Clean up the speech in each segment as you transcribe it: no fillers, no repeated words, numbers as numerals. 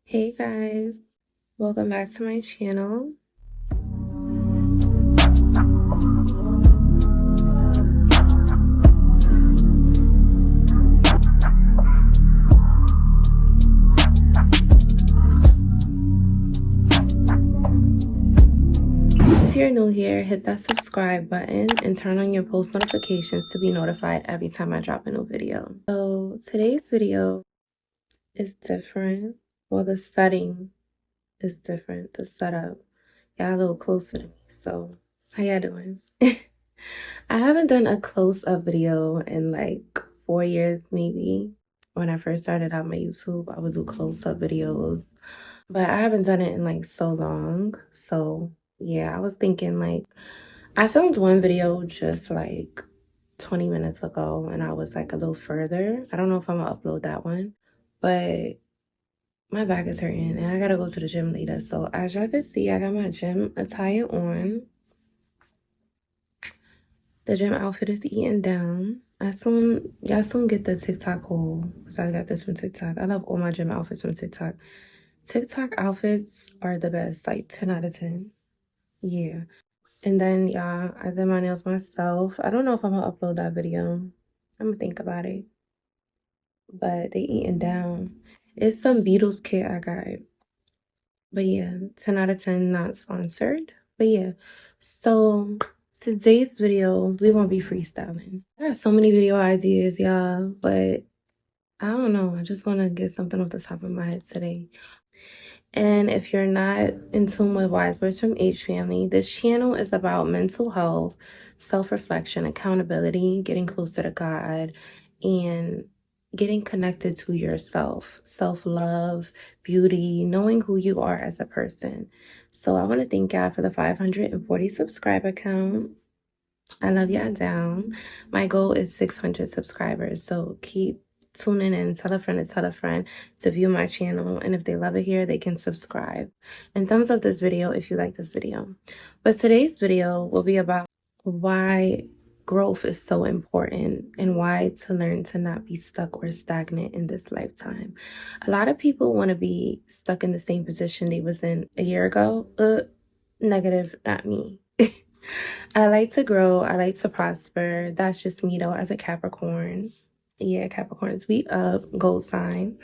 Hey guys, welcome back to my channel. If you're new here, hit that subscribe button and turn on your post notifications to be notified every time I drop a new video. So today's video is different. Well, the setting is different. The setup got a little closer to me. So how y'all doing? I haven't done a close-up video in like 4 years maybe. When I first started out my YouTube, I would do close-up videos, but I haven't done it in like so long. So yeah, I was thinking like I filmed one video just like 20 minutes ago and I was like a little further. I don't know if I'm gonna upload that one, but my back is hurting and I gotta go to the gym later. So as y'all can see, I got my gym attire on. The gym outfit is eaten down. Y'all soon get the TikTok haul because I got this from TikTok. I love all my gym outfits from TikTok. TikTok outfits are the best, like 10 out of 10. Yeah. And then, y'all, I did my nails myself. I don't know if I'm gonna upload that video. I'm gonna think about it. But they eating down. It's some Beatles kit I got. But yeah, 10 out of 10, not sponsored. But yeah, so today's video, we won't be freestyling. I got so many video ideas, y'all, but I don't know. I just want to get something off the top of my head today. And if you're not in tune with Wise Words from H Family, this channel is about mental health, self-reflection, accountability, getting closer to God, and getting connected to yourself, self-love, beauty, knowing who you are as a person. So I want to thank God for the 540 subscriber count. I love y'all down. My goal is 600 subscribers. So keep tuning in, tell a friend to view my channel. And if they love it here, they can subscribe. And thumbs up this video if you like this video. But today's video will be about why growth is so important and why to learn to not be stuck or stagnant in this lifetime. A lot of people want to be stuck in the same position they was in a year ago. Negative, not me. I like to grow. I like to prosper. That's just me though as a Capricorn. Yeah, Capricorns, we up, gold sign.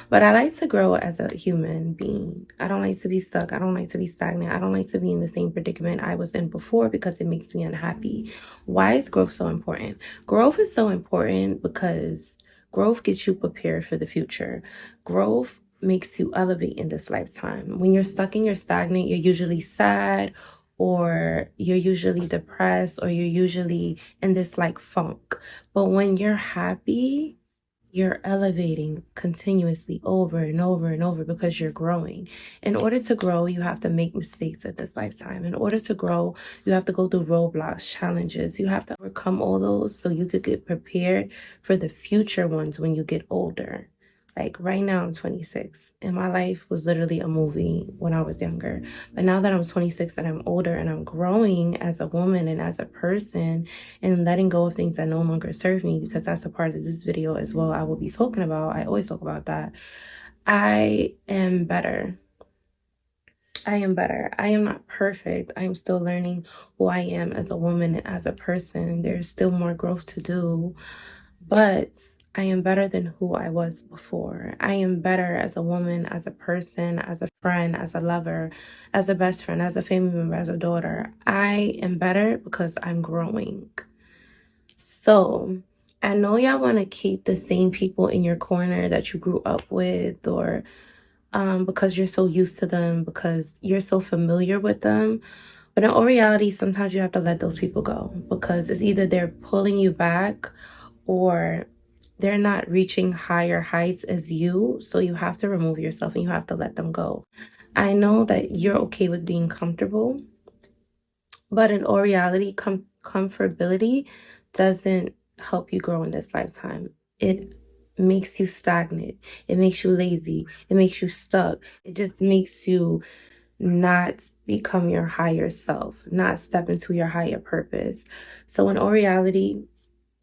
But I like to grow as a human being. I don't like to be stuck. I don't like to be stagnant. I don't like to be in the same predicament I was in before because it makes me unhappy. Why is growth so important? Growth is so important because growth gets you prepared for the future. Growth makes you elevate in this lifetime. When you're stuck and you're stagnant, you're usually sad, or you're usually depressed, or you're usually in this like funk. But when you're happy, you're elevating continuously over and over and over because you're growing. In order to grow, you have to make mistakes at this lifetime. In order to grow, you have to go through roadblocks, challenges. You have to overcome all those so you could get prepared for the future ones when you get older. Like right now, I'm 26 and my life was literally a movie when I was younger. But now that I'm 26 and I'm older and I'm growing as a woman and as a person and letting go of things that no longer serve me, because that's a part of this video as well I will be talking about. I always talk about that. I am better. I am better. I am not perfect. I am still learning who I am as a woman and as a person. There's still more growth to do. But I am better than who I was before. I am better as a woman, as a person, as a friend, as a lover, as a best friend, as a family member, as a daughter. I am better because I'm growing. So I know y'all want to keep the same people in your corner that you grew up with, or because you're so used to them, because you're so familiar with them. But in all reality, sometimes you have to let those people go because it's either they're pulling you back or they're not reaching higher heights as you. So you have to remove yourself and you have to let them go. I know that you're okay with being comfortable, but in all reality, comfortability doesn't help you grow in this lifetime. It makes you stagnant. It makes you lazy. It makes you stuck. It just makes you not become your higher self, not step into your higher purpose. So in all reality,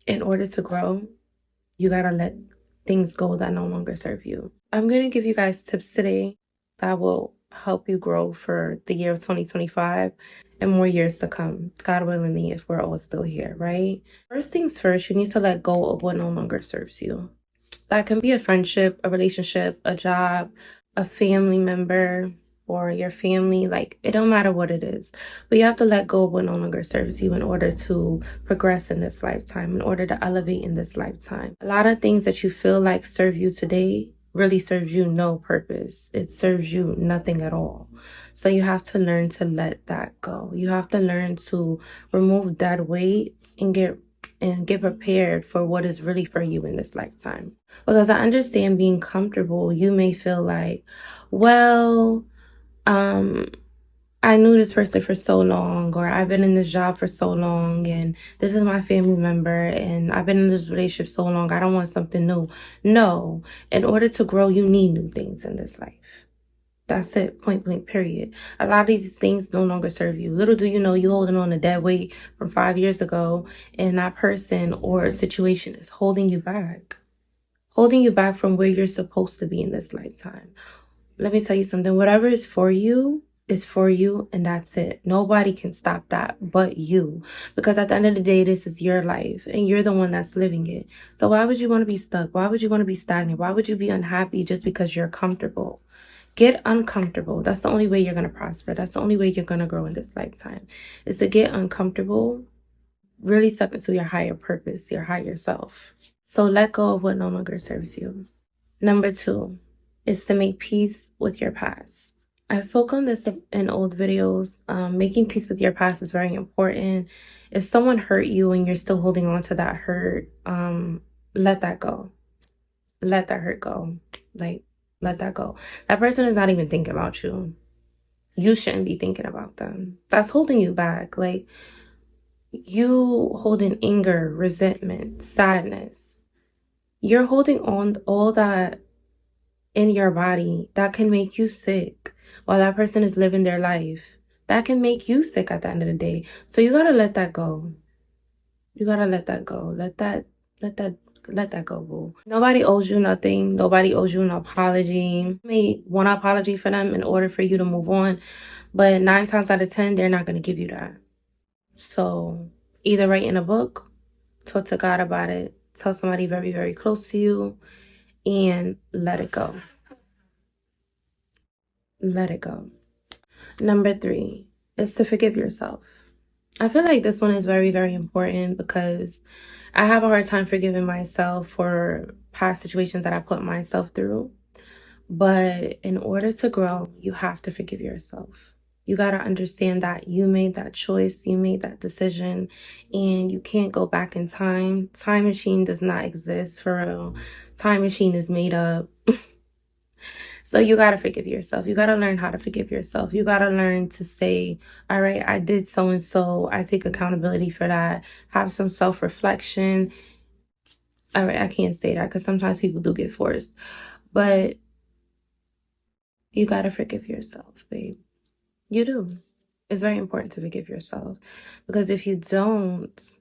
in order to grow, you gotta let things go that no longer serve you. I'm going to give you guys tips today that will help you grow for the year of 2025 and more years to come, God willing, if we're all still here, right? First things first, you need to let go of what no longer serves you. That can be a friendship, a relationship, a job, a family member, or your family. Like, it don't matter what it is, but you have to let go of what no longer serves you in order to progress in this lifetime, in order to elevate in this lifetime. A lot of things that you feel like serve you today really serves you no purpose. It serves you nothing at all. So you have to learn to let that go. You have to learn to remove that weight and get prepared for what is really for you in this lifetime. Because I understand being comfortable, you may feel like, well, I knew this person for so long, or I've been in this job for so long, and this is my family member, and I've been in this relationship so long, I don't want something new. No, in order to grow, you need new things in this life. That's it, point blank, period. A lot of these things no longer serve you. Little do you know, you holding on to dead weight from 5 years ago, and that person or situation is holding you back from where you're supposed to be in this lifetime. Let me tell you something. Whatever is for you, and that's it. Nobody can stop that but you. Because at the end of the day, this is your life, and you're the one that's living it. So why would you want to be stuck? Why would you want to be stagnant? Why would you be unhappy just because you're comfortable? Get uncomfortable. That's the only way you're going to prosper. That's the only way you're going to grow in this lifetime, is to get uncomfortable, really step into your higher purpose, your higher self. So let go of what no longer serves you. Number 2 is to make peace with your past. I've spoken on this in old videos. Making peace with your past is very important. If someone hurt you and you're still holding on to that hurt, let that go. Let that hurt go. Like, let that go. That person is not even thinking about you. You shouldn't be thinking about them. That's holding you back. Like, you holding anger, resentment, sadness. You're holding on all that in your body that can make you sick while that person is living their life. That can make you sick at the end of the day. So you gotta let that go. You gotta let that go. Let that go, boo. Nobody owes you nothing. Nobody owes you an apology. You may want an apology for them in order for you to move on, but 9 times out of 10, they're not gonna give you that. So either write in a book, talk to God about it, tell somebody very, very close to you, and let it go. Let it go. Number 3 is to forgive yourself. I feel like this one is very, very important because I have a hard time forgiving myself for past situations that I put myself through. But in order to grow, you have to forgive yourself. You got to understand that you made that choice, you made that decision, and you can't go back in time. Time machine does not exist for real. Time machine is made up. So you got to forgive yourself. You got to learn how to forgive yourself. You got to learn to say, all right, I did so and so. I take accountability for that. Have some self-reflection. All right, I can't say that because sometimes people do get forced. But you got to forgive yourself, babe. You do. It's very important to forgive yourself because if you don't,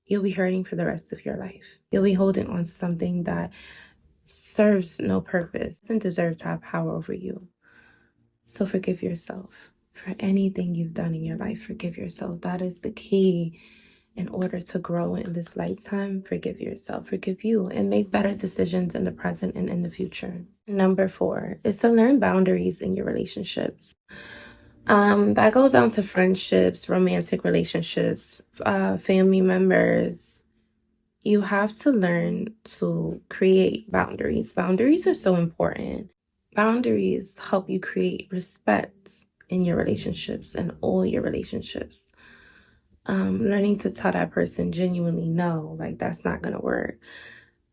you'll be hurting for the rest of your life. You'll be holding on to something that serves no purpose and deserves to have power over you. So forgive yourself for anything you've done in your life. Forgive yourself. That is the key in order to grow in this lifetime. Forgive yourself, forgive you, and make better decisions in the present and in the future. Number 4 is to learn boundaries in your relationships. That goes down to friendships, romantic relationships, family members. You have to learn to create boundaries. Boundaries are so important. Boundaries help you create respect in your relationships and all your relationships. Learning to tell that person genuinely no, like that's not gonna work.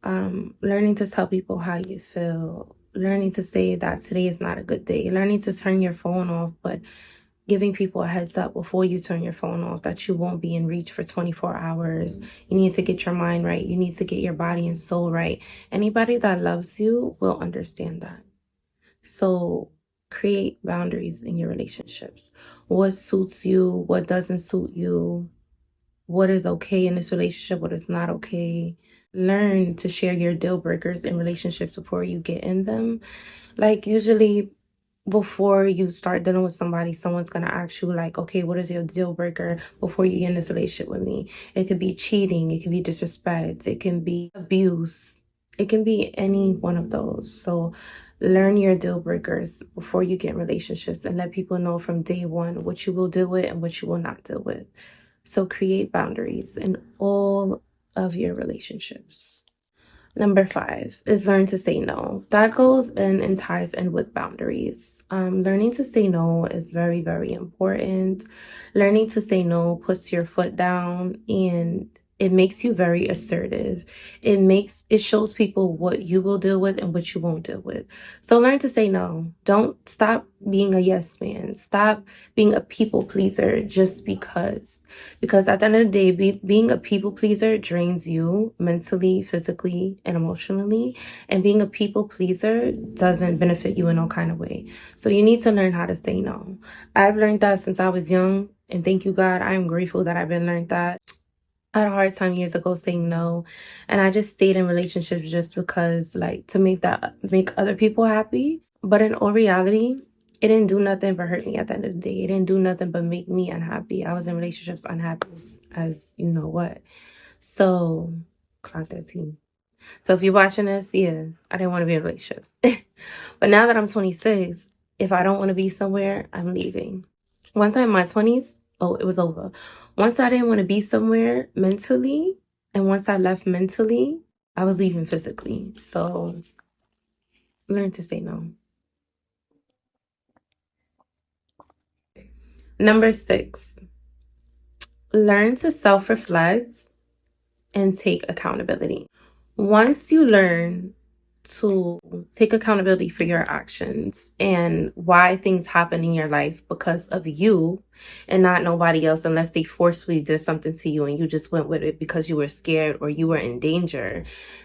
Learning to tell people how you feel. Learning to say that today is not a good day. Learning to turn your phone off, but giving people a heads up before you turn your phone off that you won't be in reach for 24 hours. You need to get your mind right. You need to get your body and soul right. Anybody that loves you will understand that. So create boundaries in your relationships. What suits you, what doesn't suit you, what is okay in this relationship, what is not okay. Learn to share your deal breakers in relationships before you get in them. Like, usually before you start dealing with somebody, someone's gonna ask you like, okay, what is your deal breaker before you get in this relationship with me? It could be cheating, it could be disrespect, it can be abuse, it can be any one of those. So learn your deal breakers before you get in relationships and let people know from day one what you will deal with and what you will not deal with. So create boundaries in all of your relationships. Number 5 is learn to say no. That goes in and ties in with boundaries. Learning to say no is very, very important. Learning to say no puts your foot down and it makes you very assertive. It shows people what you will deal with and what you won't deal with. So learn to say no. Don't stop being a yes man. Stop being a people pleaser just because. Because at the end of the day, being a people pleaser drains you mentally, physically, and emotionally. And being a people pleaser doesn't benefit you in no kind of way. So you need to learn how to say no. I've learned that since I was young. And thank you, God. I am grateful that I've been learned that. I had a hard time years ago saying no. And I just stayed in relationships just because, like, to make other people happy. But in all reality, it didn't do nothing but hurt me at the end of the day. It didn't do nothing but make me unhappy. I was in relationships unhappy as you know what. So, clock that team. So if you're watching this, yeah, I didn't want to be in a relationship. But now that I'm 26, if I don't want to be somewhere, I'm leaving. Once I'm in my 20s, oh, it was over. Once I didn't want to be somewhere mentally, and once I left mentally, I was leaving physically. So learn to say no. Number 6, learn to self-reflect and take accountability. Once you learn to take accountability for your actions and why things happen in your life because of you and not nobody else, unless they forcefully did something to you and you just went with it because you were scared or you were in danger,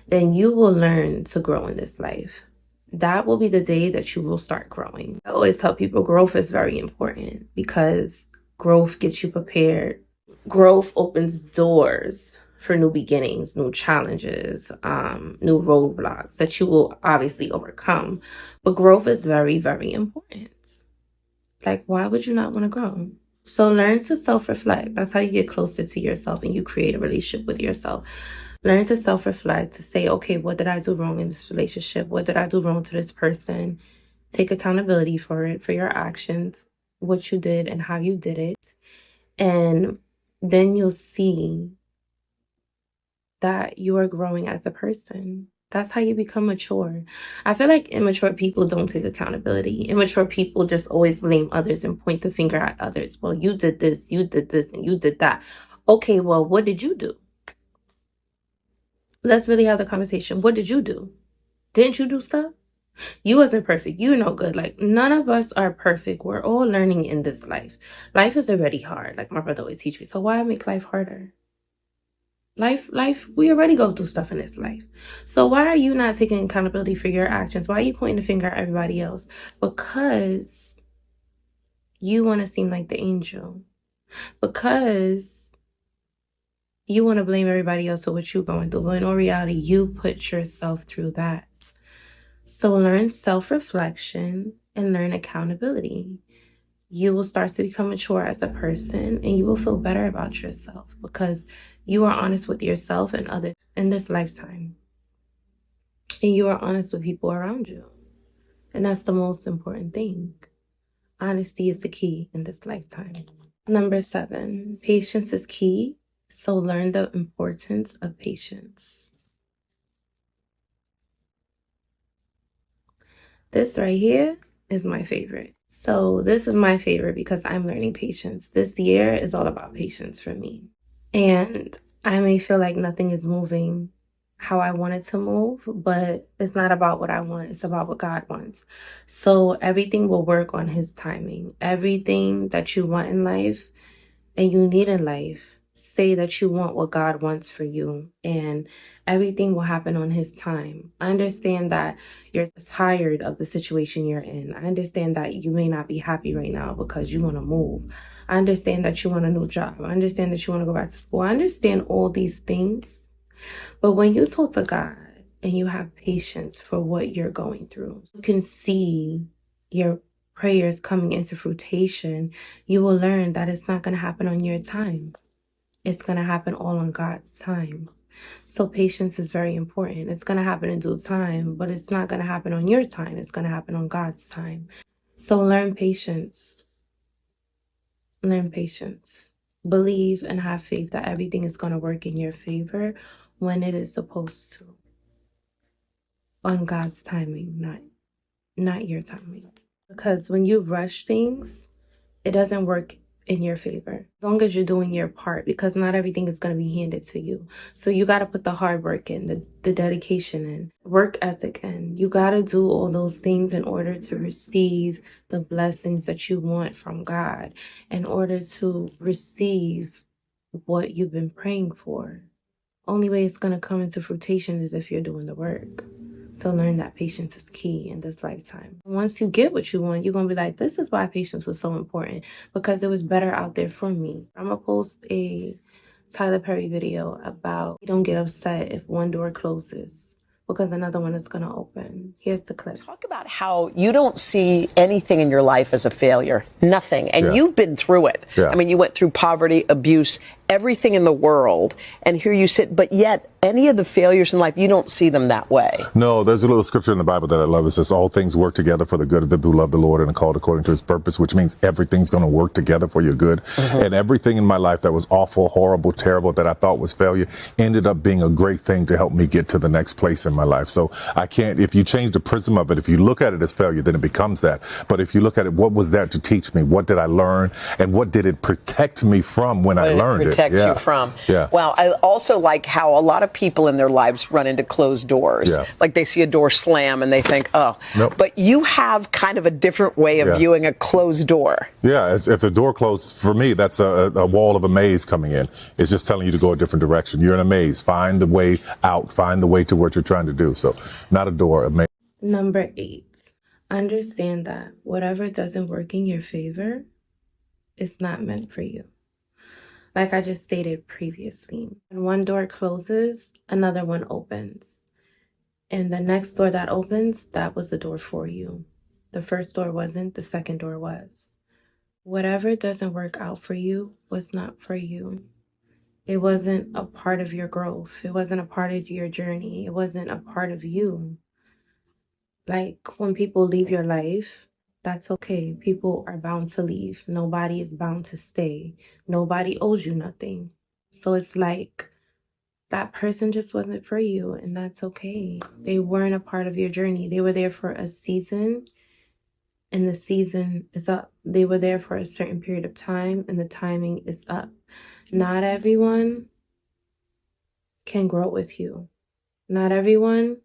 then you will learn to grow in this life. That will be the day that you will start growing. I always tell people growth is very important because growth gets you prepared. Growth opens doors for new beginnings, new challenges, new roadblocks that you will obviously overcome. But growth is very, very important. Like, why would you not want to grow? So learn to self-reflect. That's how you get closer to yourself and you create a relationship with yourself. Learn to self-reflect, to say, okay, what did I do wrong in this relationship? What did I do wrong to this person? Take accountability for it, for your actions, what you did and how you did it. And then you'll see that you are growing as a person. That's how you become mature. I feel like immature people don't take accountability. Immature people just always blame others and point the finger at others. Well, you did this, and you did that. Okay, well, what did you do? Let's really have the conversation. What did you do? Didn't you do stuff? You wasn't perfect. You're no good. Like, none of us are perfect. We're all learning in this life. Life is already hard. Like my brother would teach me. So why make life harder? Life, we already go through stuff in this life. So why are you not taking accountability for your actions? Why are you pointing the finger at everybody else? Because you want to seem like the angel. Because you want to blame everybody else for what you're going through. But in all reality, you put yourself through that. So learn self-reflection and learn accountability. You will start to become mature as a person and you will feel better about yourself because you are honest with yourself and others in this lifetime. And you are honest with people around you. And that's the most important thing. Honesty is the key in this lifetime. Number 7, patience is key. So learn the importance of patience. This right here is my favorite. So this is my favorite because I'm learning patience. This year is all about patience for me. And I may feel like nothing is moving how I want it to move, but it's not about what I want. It's about what God wants. So everything will work on His timing. Everything that you want in life and you need in life, say that you want what God wants for you and everything will happen on His time. I understand that you're tired of the situation you're in. I understand that you may not be happy right now because you want to move. I understand that you want a new job. I understand that you want to go back to school. I understand all these things. But when you talk to God and you have patience for what you're going through, you can see your prayers coming into fruition. You will learn that it's not going to happen on your time. It's going to happen all on God's time. So patience is very important. It's going to happen in due time, but it's not going to happen on your time. It's going to happen on God's time. So learn patience. Learn patience. Believe and have faith that everything is going to work in your favor when it is supposed to. On God's timing, not your timing. Because when you rush things, it doesn't work in your favor. As long as you're doing your part, because not everything is going to be handed to you. So you got to put the hard work in, the dedication in, work ethic in. You got to do all those things in order to receive the blessings that you want from God, in order to receive what you've been praying for. Only way it's going to come into fruition is if you're doing the work. So learn that patience is key in this lifetime. Once you get what you want, you're going to be like, this is why patience was so important, because it was better out there for me. I'm going to post a Tyler Perry video about you don't get upset if one door closes because another one is going to open. Here's the clip. Talk about how you don't see anything in your life as a failure. Nothing. And you've been through it. Yeah. I mean, you went through poverty, abuse, everything in the world. And here you sit. But yet, any of the failures in life, you don't see them that way. No, there's a little scripture in the Bible that I love. It says, all things work together for the good of them who love the Lord and are called according to his purpose, which means everything's going to work together for your good. And everything in my life that was awful, horrible, terrible, that I thought was failure, ended up being a great thing to help me get to the next place in my life. So I can't, if you change the prism of it, if you look at it as failure, then it becomes that. But if you look at it, what was there to teach me? What did I learn? And what did it protect me from when I learned it? Protect you from. Yeah. Wow. I also like how a lot of people in their lives run into closed doors. Yeah. Like they see a door slam and they think, oh. Nope. But you have kind of a different way of viewing a closed door. Yeah. If the door closed, for me, that's a wall of a maze coming in. It's just telling you to go a different direction. You're in a maze. Find the way out. Find the way to what you're trying to do. So not a door, a maze. Number 8, understand that whatever doesn't work in your favor is not meant for you. Like I just stated previously, when one door closes, another one opens. And the next door that opens, that was the door for you. The first door wasn't, the second door was. Whatever doesn't work out for you was not for you. It wasn't a part of your growth. It wasn't a part of your journey. It wasn't a part of you. Like when people leave your life, that's okay. People are bound to leave. Nobody is bound to stay. Nobody owes you nothing. So it's like that person just wasn't for you, and that's okay. They weren't a part of your journey. They were there for a season, and the season is up. They were there for a certain period of time, and the timing is up. Not everyone can grow with you. Not everyone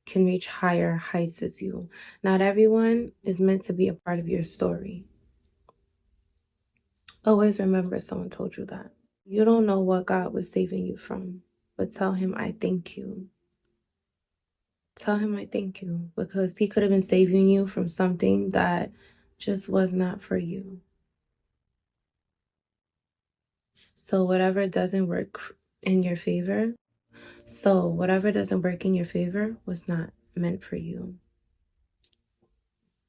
can reach higher heights as you. Not everyone is meant to be a part of your story. Always remember someone told you that. You don't know what God was saving you from, but tell him, I thank you. Tell him I thank you, because he could have been saving you from something that just was not for you. So whatever doesn't work in your favor, was not meant for you.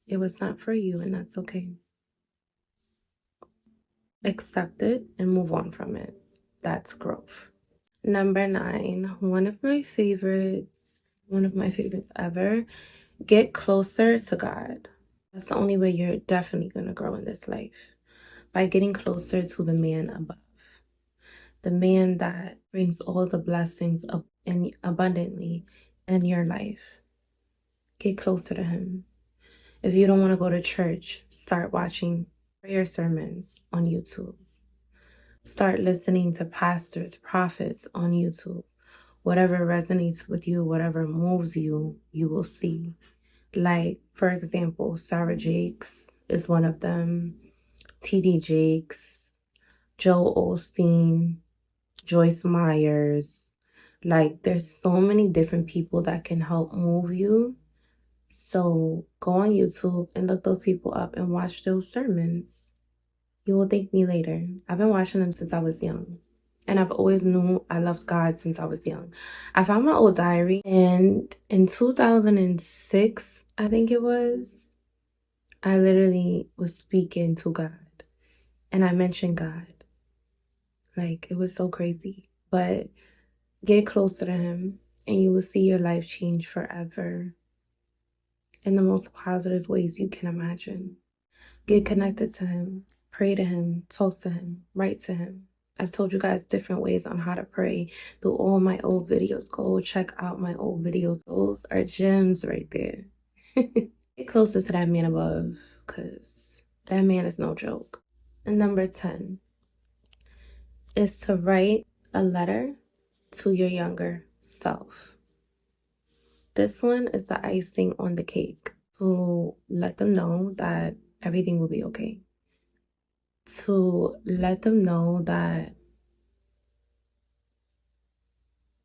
It was not for you, and that's okay. Accept it and move on from it. That's growth. Number 9, one of my favorites ever, get closer to God. That's the only way you're definitely going to grow in this life. By getting closer to the man above. The man that brings all the blessings up and abundantly in your life. Get closer to him. If you don't want to go to church, start watching prayer sermons on YouTube. Start listening to pastors, prophets on YouTube. Whatever resonates with you, whatever moves you, you will see. Like, for example, Sarah Jakes is one of them. T.D. Jakes, Joel Osteen, Joyce Myers. Like, there's so many different people that can help move you. So go on YouTube and look those people up and watch those sermons. You will thank me later. I've been watching them since I was young. And I've always knew I loved God since I was young. I found my old diary, and in 2006, I think it was, I literally was speaking to God, and I mentioned God. Like, it was so crazy. But get closer to him, and you will see your life change forever in the most positive ways you can imagine. Get connected to him, pray to him, talk to him, write to him. I've told you guys different ways on how to pray through all my old videos. Go check out my old videos. Those are gems right there. Get closer to that man above, because that man is no joke. And number 10 is to write a letter to your younger self. This one is the icing on the cake, to let them know that everything will be okay. To let them know that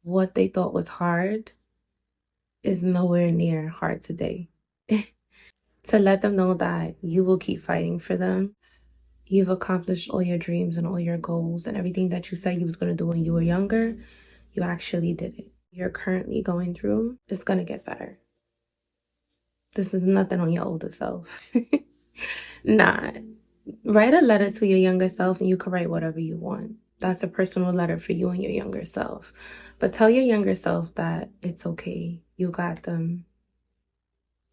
what they thought was hard is nowhere near hard today. To let them know that you will keep fighting for them. You've accomplished all your dreams and all your goals, and everything that you said you was going to do when you were younger, you actually did it. You're currently going through, it's going to get better. This is nothing on your older self. Nah. Write a letter to your younger self, and you can write whatever you want. That's a personal letter for you and your younger self. But tell your younger self that it's okay. You got them.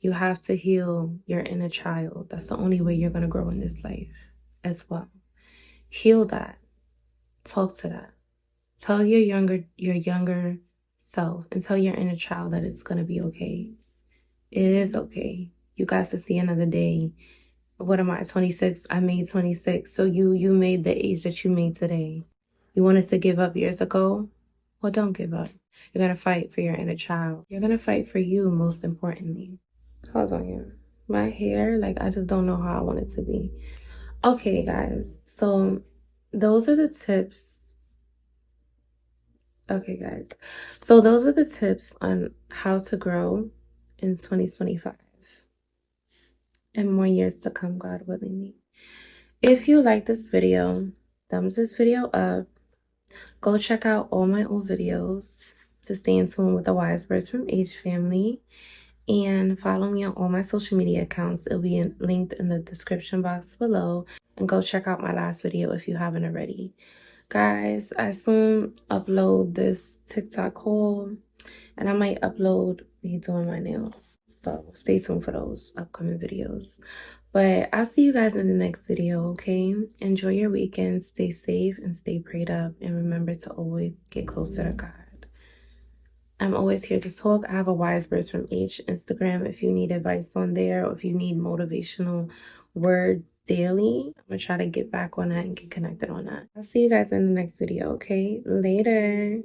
You have to heal your inner child. That's the only way you're going to grow in this life as well. Heal that. Talk to that. Tell your younger self, and tell your inner child that it's going to be okay. It is okay. You guys to see another day. What am I, 26? I made 26. So you made the age that you made today. You wanted to give up years ago? Well, don't give up. You're going to fight for your inner child. You're going to fight for you, most importantly. Hold on here. My hair, like, I just don't know how I want it to be. Okay, guys. So those are the tips. Okay, guys. So those are the tips on how to grow in 2025. And more years to come, God willing. If you like this video, thumbs this video up. Go check out all my old videos to stay in tune with the Wisewordsfromh family. And follow me on all my social media accounts. It'll be linked in the description box below. And go check out my last video if you haven't already. Guys, I soon upload this TikTok haul. And I might upload me doing my nails. So stay tuned for those upcoming videos. But I'll see you guys in the next video, okay? Enjoy your weekend. Stay safe and stay prayed up. And remember to always get closer to God. I'm always here to talk. I have a Wisewordsfromh Instagram if you need advice on there, or if you need motivational words daily. I'm going to try to get back on that and get connected on that. I'll see you guys in the next video, okay? Later.